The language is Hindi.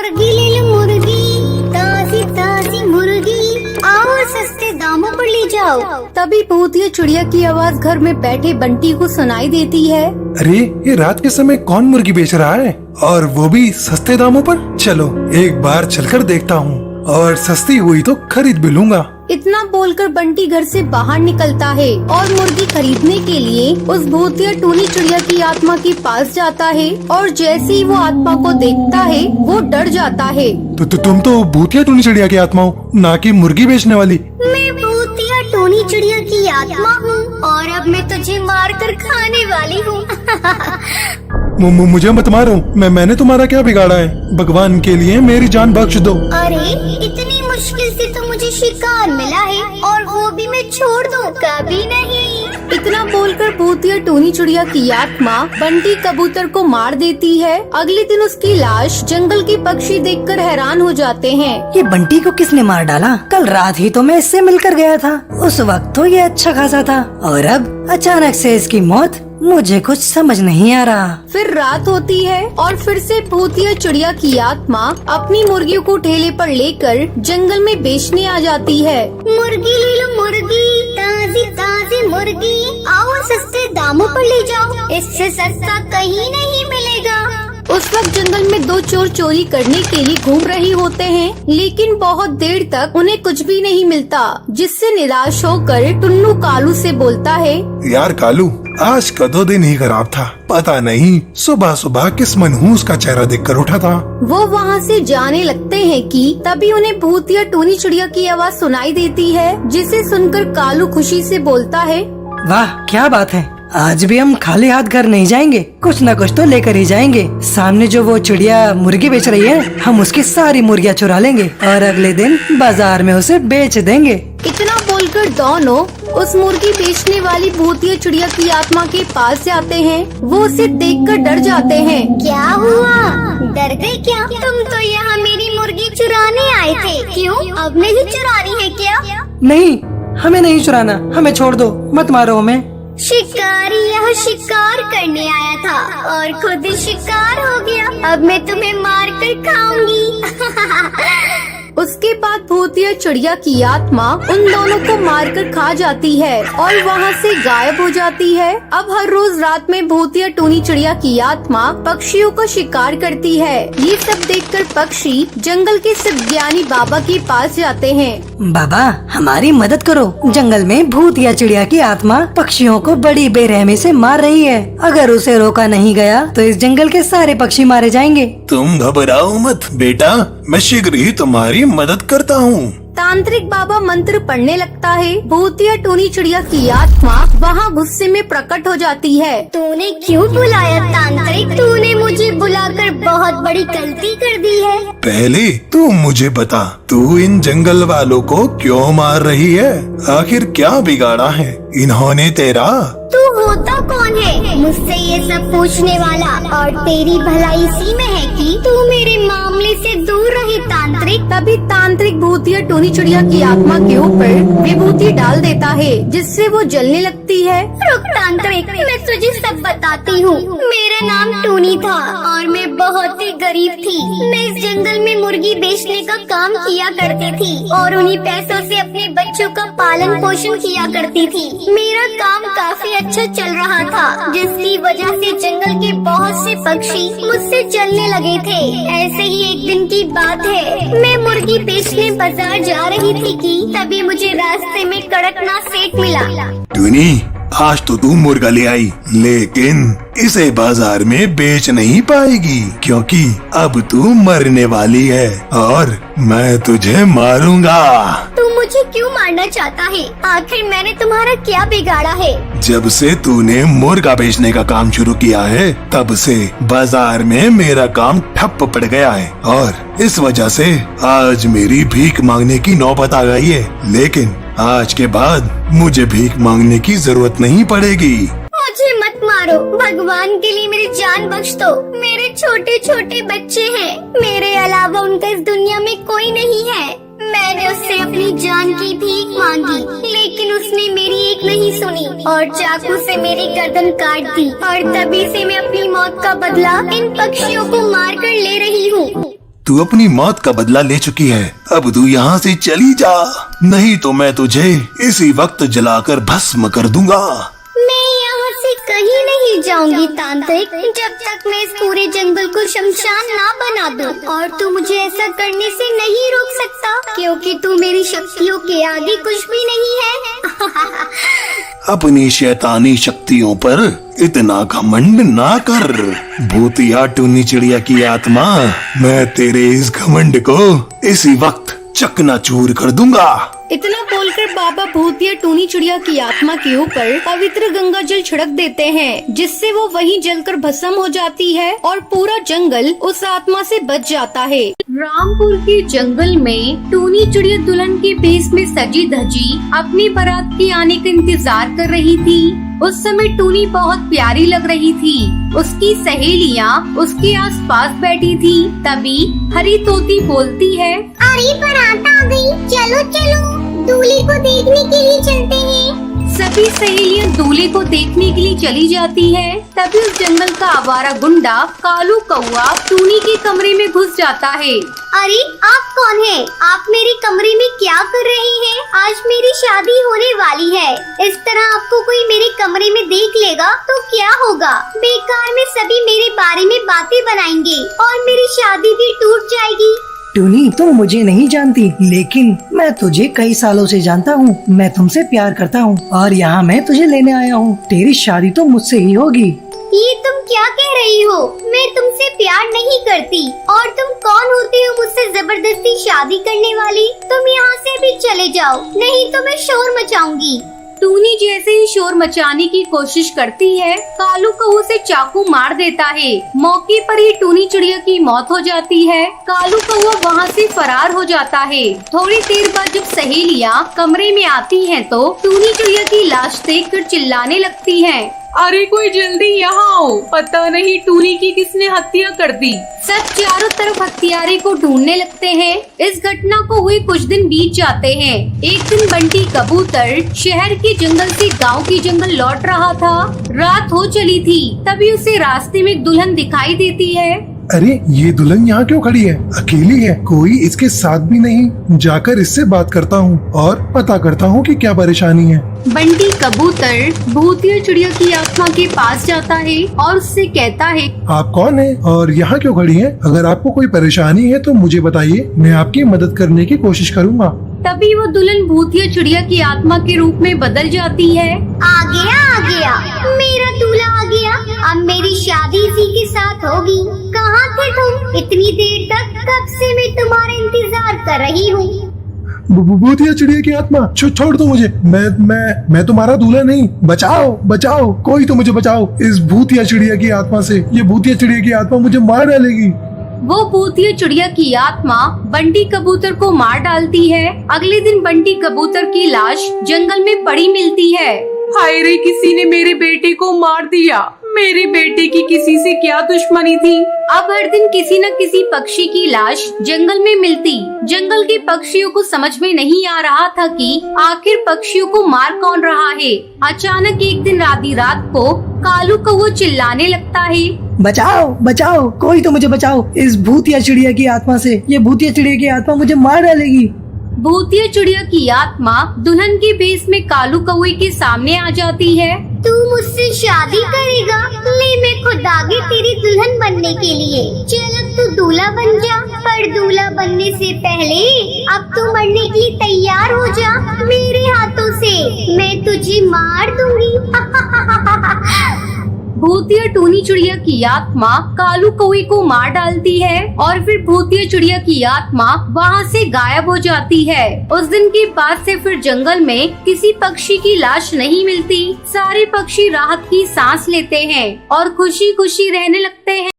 मुर्गी ले लो मुर्गी, ताजी ताजी मुर्गी, आओ सस्ते दामों पर ले जाओ। तभी भूतिया चिड़िया की आवाज घर में बैठे बंटी को सुनाई देती है। अरे ये रात के समय कौन मुर्गी बेच रहा है, और वो भी सस्ते दामों पर? चलो एक बार चलकर देखता हूँ, और सस्ती हुई तो खरीद भी लूंगा। इतना बोलकर बंटी घर से बाहर निकलता है और मुर्गी खरीदने के लिए उस भूतिया टूनी चिड़िया की आत्मा के पास जाता है। और जैसे ही वो आत्मा को देखता है वो डर जाता है। तो तुम तो भूतिया टूनी चिड़िया की आत्मा हो, ना कि मुर्गी बेचने वाली। मैं भूतिया टोनी चिड़िया की आत्मा हूँ और अब मैं तुझे मार कर खाने वाली हूँ। मुझे मत मारो, मैंने तुम्हारा क्या बिगाड़ा है? भगवान के लिए मेरी जान बख्श दो। अरे इतनी मुश्किल से तो मुझे शिकार मिला है और वो भी मैं छोड़ दूँ? कभी नहीं। इतना बोलकर भूतिया टूनी चिड़िया की आत्मा बंटी कबूतर को मार देती है। अगले दिन उसकी लाश जंगल के पक्षी देखकर हैरान हो जाते हैं। ये बंटी को किसने मार डाला? कल रात ही तो मैं इससे मिलकर गया था, उस वक्त तो ये अच्छा खासा था, और अब अचानक से इसकी मौत, मुझे कुछ समझ नहीं आ रहा। फिर रात होती है और फिर से भूतिया चिड़िया की आत्मा अपनी मुर्गियों को ठेले पर लेकर जंगल में बेचने आ जाती है। मुर्गी ले लो मुर्गी, ताजी ताजी मुर्गी, आओ सस्ते दामों पर ले जाओ, इससे सस्ता कहीं नहीं मिलेगा। उस वक्त जंगल में दो चोर चोरी करने के लिए घूम रहे होते हैं, लेकिन बहुत देर तक उन्हें कुछ भी नहीं मिलता, जिससे निराश होकर टुन्नू कालू से बोलता है, यार कालू, आज का तो दिन ही खराब था। पता नहीं सुबह सुबह किस मनहूस का चेहरा देखकर उठा था। वो वहाँ से जाने लगते हैं कि तभी उन्हें भूतिया टूनी चिड़िया की आवाज सुनाई देती है, जिसे सुनकर कालू खुशी से बोलता है, वाह क्या बात है, आज भी हम खाली हाथ घर नहीं जाएंगे, कुछ न कुछ तो लेकर ही जाएंगे। सामने जो वो चिड़िया मुर्गी बेच रही है, हम उसकी सारी मुर्गियाँ चुरा लेंगे और अगले दिन बाजार में उसे बेच देंगे। इतना बोलकर दोनों उस मुर्गी बेचने वाली भूतिया चिड़िया की आत्मा के पास जाते हैं। वो उसे देखकर डर जाते हैं। क्या हुआ, डर गए क्या? तुम तो यहाँ मेरी मुर्गी चुराने आए थे, क्यों अब नहीं चुरानी है क्या? नहीं, हमें नहीं चुराना, हमें छोड़ दो, मत मारो हमें। शिकारी यहाँ शिकार करने आया था और खुद ही शिकार हो गया, अब मैं तुम्हें मार कर खाऊंगी। उसके बाद भूतिया चिड़िया की आत्मा उन दोनों को मारकर खा जाती है और वहाँ से गायब हो जाती है। अब हर रोज रात में भूतिया टूनी चिड़िया की आत्मा पक्षियों को शिकार करती है। ये सब देखकर पक्षी जंगल के सिद्धज्ञानी बाबा के पास जाते हैं। बाबा हमारी मदद करो, जंगल में भूतिया चिड़िया की आत्मा पक्षियों को बड़ी बेरहमी से मार रही है। अगर उसे रोका नहीं गया तो इस जंगल के सारे पक्षी मारे जाएंगे। तुम घबराओ मत बेटा, मैं शीघ्र ही तुम्हारी मदद करता हूँ। तांत्रिक बाबा मंत्र पढ़ने लगता है। भूतिया टूनी चिड़िया की आत्मा वहाँ गुस्से में प्रकट हो जाती है। तूने क्यों बुलाया तांत्रिक? तूने मुझे बुलाकर बहुत बड़ी गलती कर दी है। पहले तू मुझे बता, तू इन जंगल वालों को क्यों मार रही है? आखिर क्या बिगाड़ा है इन्होंने तेरा? तू होता कौन है मुझसे ये सब पूछने वाला? और तेरी भलाई इसी में है कि तू मेरे मामले से दूर रहे तांत्रिक। तभी तांत्रिक भूतिया टूनी चिड़िया की आत्मा के ऊपर विभूति डाल देता है, जिससे वो जलने लगती है। रुक तांत्रिक, मैं तुझे सब बताती हूँ। मेरा नाम टूनी था और मैं बहुत ही गरीब थी। मैं इस जंगल में मुर्गी बेचने का काम किया करती थी और उन्हीं पैसों से अपने बच्चों का पालन पोषण किया करती थी। मेरा काम काफी अच्छा चल रहा था, जिसकी वजह से जंगल के बहुत से पक्षी मुझसे चलने लगे थे। ऐसे ही एक दिन की बात है, मैं मुर्गी बेचने बाजार जा रही थी कि तभी मुझे रास्ते में कड़कनाथ सेठ मिला। टूनी, आज तो तू मुर्गा ले आई, लेकिन इसे बाजार में बेच नहीं पाएगी, क्योंकि अब तू मरने वाली है और मैं तुझे मारूंगा। तू मुझे क्यों मारना चाहता है? आखिर मैंने तुम्हारा क्या बिगाड़ा है? जब से तूने मुर्गा बेचने का काम शुरू किया है, तब से बाजार में मेरा काम ठप पड़ गया है और इस वजह से आज मेरी भीख मांगने की नौबत आ गई है। लेकिन आज के बाद मुझे भीख मांगने की जरूरत नहीं पड़ेगी। मुझे मत मारो, भगवान के लिए मेरी जान बख्श दो। मेरे छोटे छोटे बच्चे हैं, मेरे अलावा उनका इस दुनिया में कोई नहीं है। मैंने उससे अपनी जान की भीख मांगी, लेकिन उसने मेरी एक नहीं सुनी और चाकू से मेरी गर्दन काट दी। और तभी से मैं अपनी मौत का बदला इन पक्षियों को मार कर ले रही हूँ। तू अपनी मौत का बदला ले चुकी है। अब तू यहाँ से चली जा, नहीं तो मैं तुझे इसी वक्त जलाकर भस्म कर दूंगा। मैं यहाँ से कहीं नहीं जाऊंगी तांत्रिक, जब तक मैं इस पूरे जंगल को शमशान ना बना दूं। और तू मुझे ऐसा करने से नहीं रोक सकता, क्योंकि तू मेरी शक्तियों के आगे कुछ भी नहीं है। अपनी शैतानी शक्तियों पर इतना घमंड ना कर भूतिया टूनी चिड़िया की आत्मा। मैं तेरे इस घमंड को इसी वक्त चकनाचूर कर दूंगा। इतना बोलकर बाबा भूतिया टूनी चिड़िया की आत्मा के ऊपर पवित्र गंगा जल छिड़क देते हैं, जिससे वो वहीं जलकर भस्म हो जाती है और पूरा जंगल उस आत्मा से बच जाता है। रामपुर के जंगल में टूनी चिड़िया दुल्हन के भेष में सजी धजी अपनी बारात के आने का इंतजार कर रही थी। उस समय टूनी बहुत प्यारी लग रही थी। उसकी सहेलियाँ उसके आसपास बैठी थी। तभी हरी तोती बोलती है, अरे बारात आ गई, चलो चलो दूल्हे को देखने के लिए चलते हैं। सभी सहेलियां दूल्हे को देखने के लिए चली जाती हैं। तभी उस जंगल का आवारा गुंडा कालू कौआ टूनी के कमरे में घुस जाता है। अरे आप कौन हैं? आप मेरे कमरे में क्या कर रही हैं? आज मेरी शादी होने वाली है। इस तरह आपको कोई मेरे कमरे में देख लेगा तो क्या होगा? बेकार में सभी मेरे बारे में बातें बनाएंगे और मेरी शादी भी टूट जाएगी। टूनी, तुम मुझे नहीं जानती, लेकिन मैं तुझे कई सालों से जानता हूँ। मैं तुमसे प्यार करता हूँ और यहाँ मैं तुझे लेने आया हूँ। तेरी शादी तो मुझसे ही होगी। ये तुम क्या कह रही हो? मैं तुमसे प्यार नहीं करती। और तुम कौन होती हो मुझसे जबरदस्ती शादी करने वाली? तुम यहाँ से भी चले जाओ, नहीं तो मैं शोर मचाऊंगी। टूनी जैसे ही शोर मचाने की कोशिश करती है, कालू कौवे से चाकू मार देता है। मौके पर ही टूनी चिड़िया की मौत हो जाती है। कालू कौवा वहाँ से फरार हो जाता है। थोड़ी देर बाद जब सहेलियाँ कमरे में आती हैं, तो टूनी चिड़िया की लाश देखकर चिल्लाने लगती हैं। अरे कोई जल्दी यहाँ आओ, पता नहीं टूनी की किसने हत्या कर दी। सब चारों तरफ हत्यारे को ढूंढने लगते हैं। इस घटना को हुए कुछ दिन बीत जाते हैं। एक दिन बंटी कबूतर शहर के जंगल से गांव के जंगल लौट रहा था। रात हो चली थी। तभी उसे रास्ते में एक दुल्हन दिखाई देती है। अरे ये दुल्हन यहाँ क्यों खड़ी है? अकेली है, कोई इसके साथ भी नहीं। जाकर इससे बात करता हूँ और पता करता हूँ कि क्या परेशानी है। बंटी कबूतर भूतिया चिड़िया की आत्मा के पास जाता है और उससे कहता है, आप कौन है और यहाँ क्यों खड़ी हैं? अगर आपको कोई परेशानी है तो मुझे बताइए, मैं आपकी मदद करने की कोशिश करूँगा। तभी वो दुल्हन भूतिया चिड़िया की आत्मा के रूप में बदल जाती है। आ गया, मेरा दूल्हा आ गया। अब मेरी शादी इसी के साथ होगी। कहाँ थे तुम इतनी देर तक? कब से मैं तुम्हारा इंतजार कर रही हूँ। भूतिया चिड़िया की आत्मा, छोड़ दो मुझे। मैं तुम्हारा दूल्हा नहीं। बचाओ, कोई तो मुझे बचाओ इस भूतिया चिड़िया की आत्मा से। ये भूतिया चिड़िया की आत्मा मुझे मार डालेगी। वो भूतिया चिड़िया की आत्मा बंटी कबूतर को मार डालती है। अगले दिन बंटी कबूतर की लाश जंगल में पड़ी मिलती है। हाय रे, किसी ने मेरे बेटे को मार दिया। मेरे बेटे की किसी से क्या दुश्मनी थी? अब हर दिन किसी न किसी पक्षी की लाश जंगल में मिलती। जंगल के पक्षियों को समझ में नहीं आ रहा था कि आखिर पक्षियों को मार कौन रहा है। अचानक एक दिन आधी रात को कालू कौवा चिल्लाने लगता है, बचाओ, कोई तो मुझे बचाओ इस भूतिया चिड़िया की आत्मा से। ये भूतिया चिड़िया की आत्मा मुझे मार डालेगी। भूतिया चिड़िया की आत्मा दुल्हन के भेष में कालू कौवे के सामने आ जाती है। तू मुझसे शादी करेगा? ले, मैं खुद आगे तेरी दुल्हन बनने के लिए। चल अब तू दूल्हा बन जा, पर दूल्हा बनने से पहले अब तू मरने के लिए तैयार हो जा। मेरे हाथों से मैं तुझे मार दूंगी। भूतिया टूनी चिड़िया की आत्मा कालू कौवे को मार डालती है और फिर भूतिया चिड़िया की आत्मा वहाँ से गायब हो जाती है। उस दिन के बाद से फिर जंगल में किसी पक्षी की लाश नहीं मिलती। सारे पक्षी राहत की सांस लेते हैं और खुशी खुशी रहने लगते हैं।